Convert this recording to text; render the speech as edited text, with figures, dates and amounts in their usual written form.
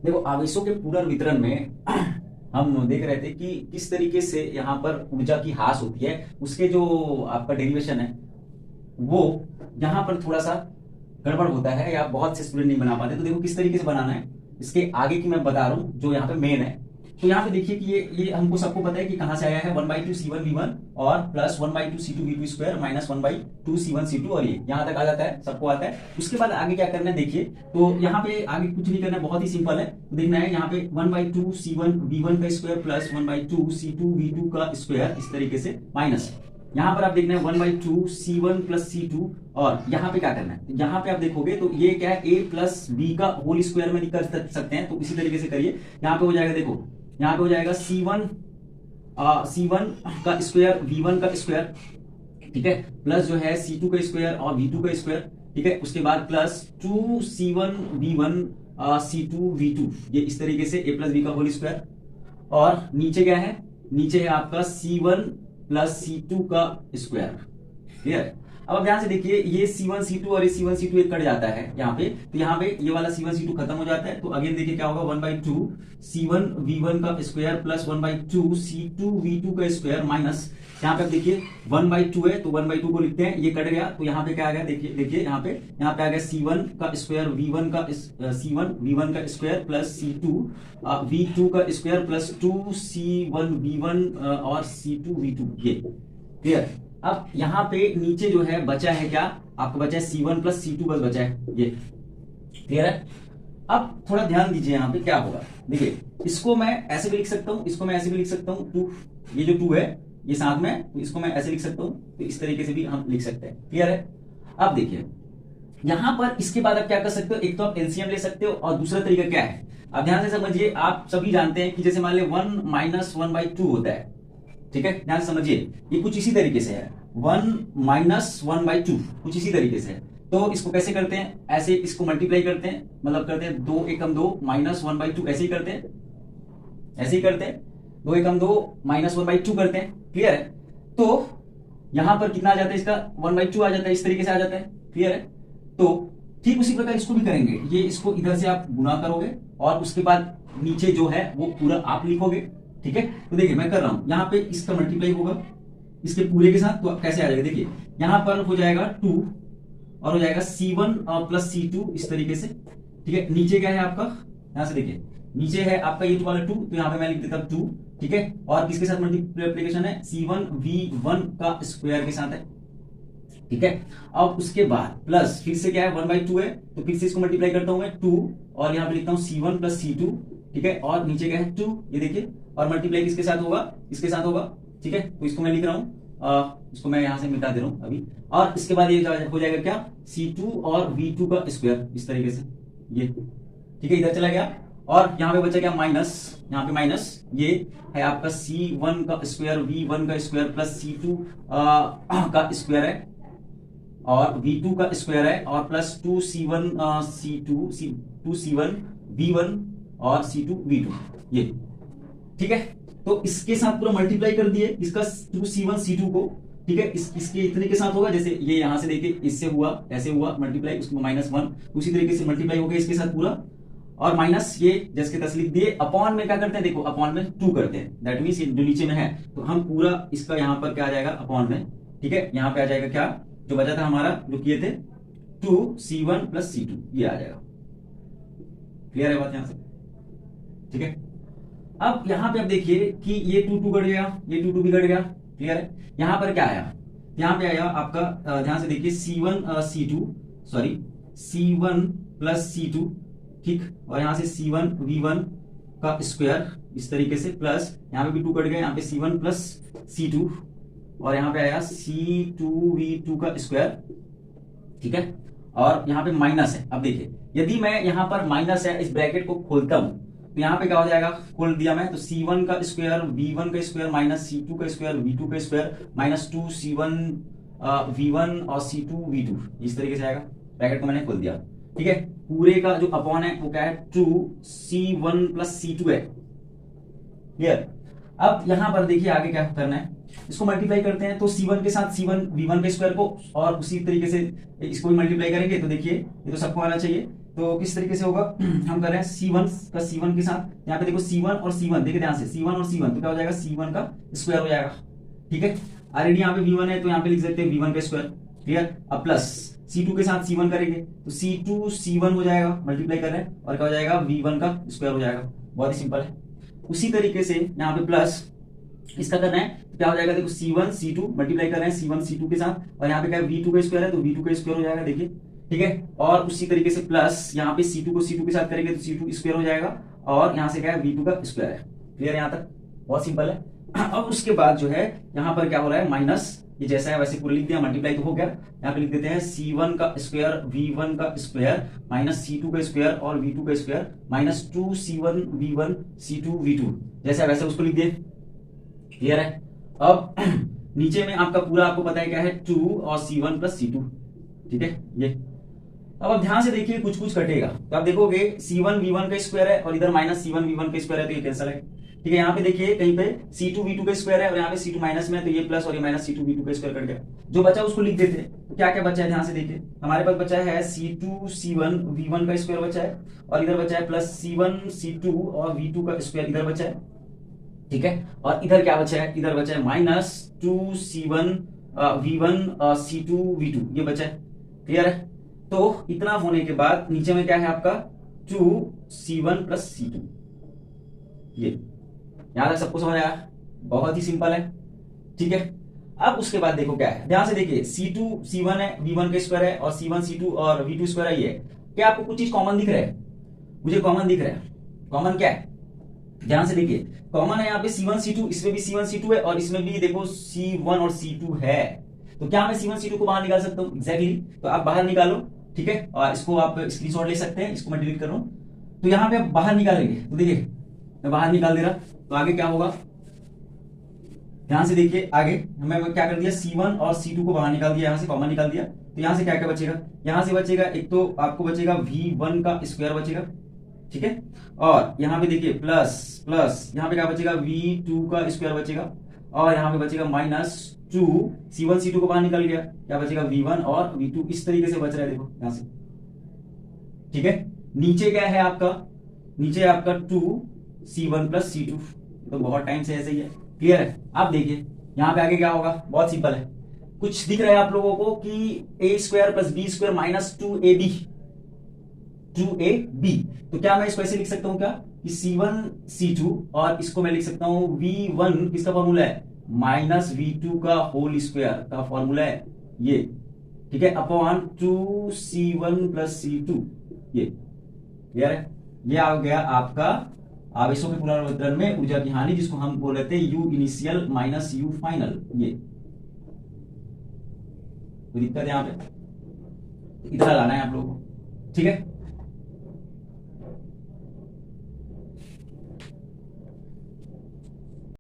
देखो आवेशों के पुनर्वितरण में हम देख रहे थे कि किस तरीके से यहाँ पर ऊर्जा की हास होती है, उसके जो आपका डेरिवेशन है वो यहाँ पर थोड़ा सा गड़बड़ होता है या बहुत से स्टूडेंट नहीं बना पाते। तो देखो किस तरीके से बनाना है, इसके आगे की मैं बता रहा हूँ जो यहाँ पे मेन है। तो यहाँ पे देखिए कि ये हमको सबको पता है कि कहाँ से आया है, 1/2 C1 V1 और plus 1/2 C2 V2 square minus 1/2 C1 C2 और ये यहाँ तक आ जाता है, सबको आता है। उसके बाद आगे क्या करना है देखिए, तो यहाँ पे आगे कुछ नहीं करना है, बहुत ही सिंपल है। तो देखना है यहाँ पे 1/2 C1 V1 का स्क्वायर प्लस 1/2 C2 V2 का स्क्वायर, इस तरीके से माइनस यहाँ पर आप देखना है 1/2 C1 प्लस C2। और यहाँ पे क्या करना है, यहाँ पे आप देखोगे तो ये क्या है, A प्लस B का होल स्क्वायर में निकल सकते हैं, तो इसी तरीके से करिए। यहाँ पे हो जाएगा, देखो यहाँ पे हो जाएगा C1 का स्क्वायर V1 का स्क्वायर, ठीक है, प्लस जो है C2 का स्क्वायर और V2 का स्क्वायर, ठीक है। उसके बाद plus 2 C1 V1 C2 V2, ये इस तरीके से A प्लस B का होल स्क्वायर। और नीचे क्या है, नीचे है आपका C1 प्लस C2 का स्क्वायर, क्लियर है। अब आप ध्यान से देखिए, ये C1 C2 और ये C1 C2 एक कट जाता है यहाँ पे, तो यहाँ पे ये वाला C1 C2 खत्म हो जाता है। तो अगेन देखिए क्या होगा, 1/2 C1 V1 का स्क्वायर प्लस 1/2 C2 V2 का स्क्वायर माइनस, यहाँ पे आप देखिए 1/2 है तो 1/2 को लिखते हैं, ये कट गया तो यहाँ पे क्या आ गया, देखिए यहाँ पे आ गया C1 का स्क्वायर V1 का C1 V1 का स्क्वायर प्लस C2 V2 का स्क्वायर प्लस 2 C1 V1 और C2 V2, ये क्लियर। अब यहाँ पे नीचे जो है बचा है क्या, आपको बचा है C1 प्लस C2 बस बचा है, ये क्लियर है। अब थोड़ा ध्यान दीजिए यहाँ पे क्या होगा, देखिए इसको मैं ऐसे भी लिख सकता हूँ, इसको मैं ऐसे भी लिख सकता हूँ, 2, ये जो 2 है ये साथ में, तो इसको मैं ऐसे लिख सकता हूँ, तो इस तरीके से भी हम लिख सकते हैं, क्लियर है। अब देखिए यहां पर इसके बाद आप क्या कर सकते हो, एक तो आप एलसीएम ले सकते हो और दूसरा तरीका क्या है, आप ध्यान से समझिए। आप सभी जानते हैं कि जैसे मान ली 1 माइनस 1/2 होता है, ठीक है, ध्यान से समझिए, ये कुछ इसी तरीके से है, 1 माइनस 1/2 कुछ इसी तरीके से है। तो इसको कैसे करते हैं, ऐसे इसको मल्टीप्लाई करते हैं, मतलब करते हैं 2 एकम 2 माइनस 1/2, ऐसे ही करते हैं, ऐसे ही करते हैं, 2 एकम 2 माइनस 1/2 करते हैं, क्लियर है। तो यहां पर कितना आ जाता है, इसका 1/2 आ जाता है, इस तरीके से आ जाता है, क्लियर है। तो ठीक उसी प्रकार इसको भी करेंगे, ये इसको इधर से आप गुणा करोगे और उसके बाद नीचे जो है वो पूरा आप लिखोगे, ठीक है। तो देखिए मैं कर रहा हूं, यहाँ पे इसका मल्टीप्लाई होगा इसके पूरे के साथ, तो कैसे आ जाएगा, देखिए यहाँ पर हो जाएगा 2 और हो जाएगा C1 प्लस C2, इस तरीके से, ठीक है। नीचे क्या है आपका, यहां से देखिए नीचे है आपका ये वाला 2, तो यहाँ पे मैं लिख देता हूं 2, ठीक है। और किसके साथ मल्टीप्लीकेशन है, C1 V1 का स्क्वायर के साथ है, ठीक है। अब उसके बाद प्लस फिर से क्या है, 1/2 है, तो फिर से इसको मल्टीप्लाई करता हूं मैं 2 और यहां पे लिखता हूं C1 प्लस C2, ठीक है। और नीचे क्या है 2, ये देखिए, और मल्टीप्लाई किसके साथ होगा, इसके साथ होगा, ठीक है। तो इसको मैं लिख रहा हूं, इसको मैं यहां से मिटा दे रहा हूं अभी। और इसके बाद ये हो जाएगा क्या, C2 और V2 का स्क्वायर, इस तरीके से, ये ठीक है, इधर चला गया। और यहाँ पे बचा क्या, माइनस, यहाँ पे माइनस, ये है आपका C1 का स्क्वायर V1 का स्क्वायर प्लस C2 का स्क्वायर है और V2 का स्क्वायर है और प्लस 2C1 2C1 V1 और C2 V2, ये ठीक है। तो इसके साथ पूरा मल्टीप्लाई कर दिए इसका 2C1 C2 को, ठीक है। इसके इतने के साथ होगा, जैसे ये यहां से देखिए इससे हुआ, ऐसे हुआ मल्टीप्लाई, उसको -1, उसी तरीके से मल्टीप्लाई हो गया इसके साथ पूरा, और माइनस ये जैसे तस लिख दिए। अपॉन में क्या करते हैं, देखो अपॉन में 2 करते हैं, दैट मींस जो नीचे में है, तो हम पूरा इसका यहाँ पर क्या आ जाएगा अपॉन में, ठीक है। यहाँ पे आ जाएगा क्या, जो बचा था हमारा जो किए थे 2C1 प्लस C2, ये आ जाएगा, क्लियर है बात यहां से, ठीक है। अब यहां पे आप देखिए कि ये 2 कट गया, ये 2 भी कट गया, क्लियर है। यहां पर क्या आया, यहां पे आया आपका, ध्यान से देखिए C1 प्लस C2, ठीक। और यहां से C1 V1 का स्क्वायर, इस तरीके से, प्लस यहां पे भी 2 कट गया, यहां पे C1 प्लस C2 और यहां पे आया C2 V2 का स्क्वायर, ठीक है। और यहां पे माइनस है, अब देखिए यदि मैं यहां पर माइनस है इस ब्रैकेट को खोलता हूं, तो यहाँ पे क्या हो जाएगा, खोल दिया मैं, तो C1 का स्क्वायर V1 का स्क्वायर माइनस C2 का स्क्वायर V2 का स्क्वायर माइनस 2C1 V1 और C2 V2, इस तरीके से आएगा, ब्रैकेट को मैंने खोल दिया, ठीक है। पूरे का जो अपॉन है वो क्या है, 2C1 प्लस C2 है, क्लियर। अब यहां पर देखिए आगे क्या करना है, इसको मल्टीप्लाई करते हैं, तो C1 के साथ C1 V1 के स्क्वायर को और उसी तरीके से इसको भी मल्टीप्लाई करेंगे, तो देखिए ये तो सबको आना चाहिए, तो किस तरीके से होगा हम कर रहे हैं C1 का C1 के साथ, यहाँ पे देखो C1 और C1 देखिए ध्यान से, C1 और C1 तो क्या हो जाएगा, C1 का स्क्वायर हो जाएगा। ठीक है, ऑलरेडी यहाँ पे V1 है तो यहाँ पे लिख सकते हैं V1 का स्क्वायर। क्लियर, अब प्लस C2 के साथ C1 करेंगे तो C2 C1 हो जाएगा, मल्टीप्लाई कर रहे हैं और क्या हो जाएगा, V1 का स्क्वायर हो जाएगा। बहुत ही सिंपल है। उसी तरीके से यहाँ पे प्लस इसका करना है तो क्या हो जाएगा, देखो C1 C2 मल्टीप्लाई कर रहे हैं C1 C2 के साथ, और यहाँ पे क्या है, V2 का स्क्वायर है तो V2 का स्क्वायर हो जाएगा, देखिए। ठीक है, और उसी तरीके से प्लस यहाँ पे C2 को C2 के साथ करेंगे तो C2 स्क्वायर हो जाएगा, और यहाँ से क्या है, V2 का स्क्वायर है। क्लियर है यहाँ तक, बहुत सिंपल है। अब उसके बाद जो है यहाँ पर क्या हो रहा है, माइनस, ये जैसा है वैसे पूरा लिख दिया, मल्टीप्लाई तो हो गया। यहाँ पे लिख देते हैं C1 का स्क्वायर V1 का स्क्वायर माइनस C2 का स्क्वायर और V2 का square minus 2C1 V1 C2 V2, जैसा वैसे उसको लिख दिए। क्लियर है। अब नीचे में आपका पूरा आपको पता है क्या है, 2 और C1 प्लस C2। ठीक है, ये अब आप ध्यान से देखिए, कुछ कुछ कटेगा तो आप देखोगे C1 V1 का स्क्वायर है और इधर माइनस C1 V1 का स्क्वायर है तो ये कैंसिल है। ठीक है, यहाँ पे देखिए कहीं पे C2 V2 का स्क्वायर है और यहाँ पे C2 माइनस में है तो ये प्लस और ये माइनस C2 V2 का स्क्वायर कट गया। जो बचा उसको लिख देते हैं। तो क्या क्या बचा है, ध्यान से देखिए, हमारे पास बचा है C2 C1 V1 का स्क्वायर बचा है, और इधर बचा है प्लस C1 C2 और V2 का स्क्वायर इधर बचा है। ठीक है, और इधर क्या बचा है, इधर बचा है minus 2C1 V1 C2 V2, ये बचा है। क्लियर है। तो इतना होने के बाद नीचे में क्या है आपका, 2C1 प्लस C2, ये यहां तक सबको समझ आया, बहुत ही सिंपल है। ठीक है, अब उसके बाद देखो क्या है, ध्यान से देखिए, C2 C1 है, V1 का स्क्वायर है, और C1 C2 और V2 स्क्वायर है। ये क्या आपको कुछ चीज कॉमन दिख रहा है, मुझे कॉमन दिख रहा है। कॉमन क्या है, ध्यान से देखिए, कॉमन है यहाँ पे C1 C2, इसमें भी C1 C2 है और इसमें भी देखो C1 और C2 है। तो क्या मैं C1 C2 को बाहर निकाल सकता हूँ, एग्जैक्टली। तो आप बाहर निकालो। ठीक है, और इसको आप स्क्रीनशॉट ले सकते हैं, इसको मैं डिलीट कर रहा हूं। तो यहाँ पे आप बाहर निकालेंगे तो देखिए मैं बाहर निकाल दे रहा, तो आगे क्या होगा, ध्यान से देखिए, आगे मैं क्या कर दिया, C1 और C2 को बाहर निकाल दिया, यहाँ से कॉमन निकाल दिया। तो यहाँ से क्या क्या बचेगा, यहाँ से बचेगा एक तो आपको बचेगा V1 का स्क्वायर बचेगा। ठीक है, और यहाँ पे देखिए प्लस प्लस, यहाँ पे क्या बचेगा, V2 का स्क्वायर बचेगा, और यहाँ पे बचेगा माइनस 2, C1 C2 को बाहर निकल गया, क्या बचेगा, V1 और V2, इस तरीके से बच रहा है, देखो यहाँ से। ठीक है, नीचे क्या है आपका, नीचे आपका 2C1 प्लस C2, तो बहुत टाइम से ऐसे ही है। क्लियर है। आप देखिए यहाँ पे आगे क्या होगा, बहुत सिंपल है। कुछ दिख रहा है आप लोगों को कि a square plus B square minus 2ab, 2ab। तो क्या मैं इसको ऐसे लिख सकता हूं क्या, कि C1 C2, और इसको मैं लिख सकता हूं V1 किसका फॉर्मूला है, माइनस V2 का होल स्क्वायर का फॉर्मूला है ये। ठीक है, अपॉन 2C1 प्लस C2, ये। क्लियर है। ये आ गया आपका आवेशों के पुनर्वितरण में ऊर्जा की हानि, जिसको हम बोल रहे थे U initial minus U final. ये कोई दिक्कत है यहाँ पे, इतना लाना है आप लोगों को। ठीक है,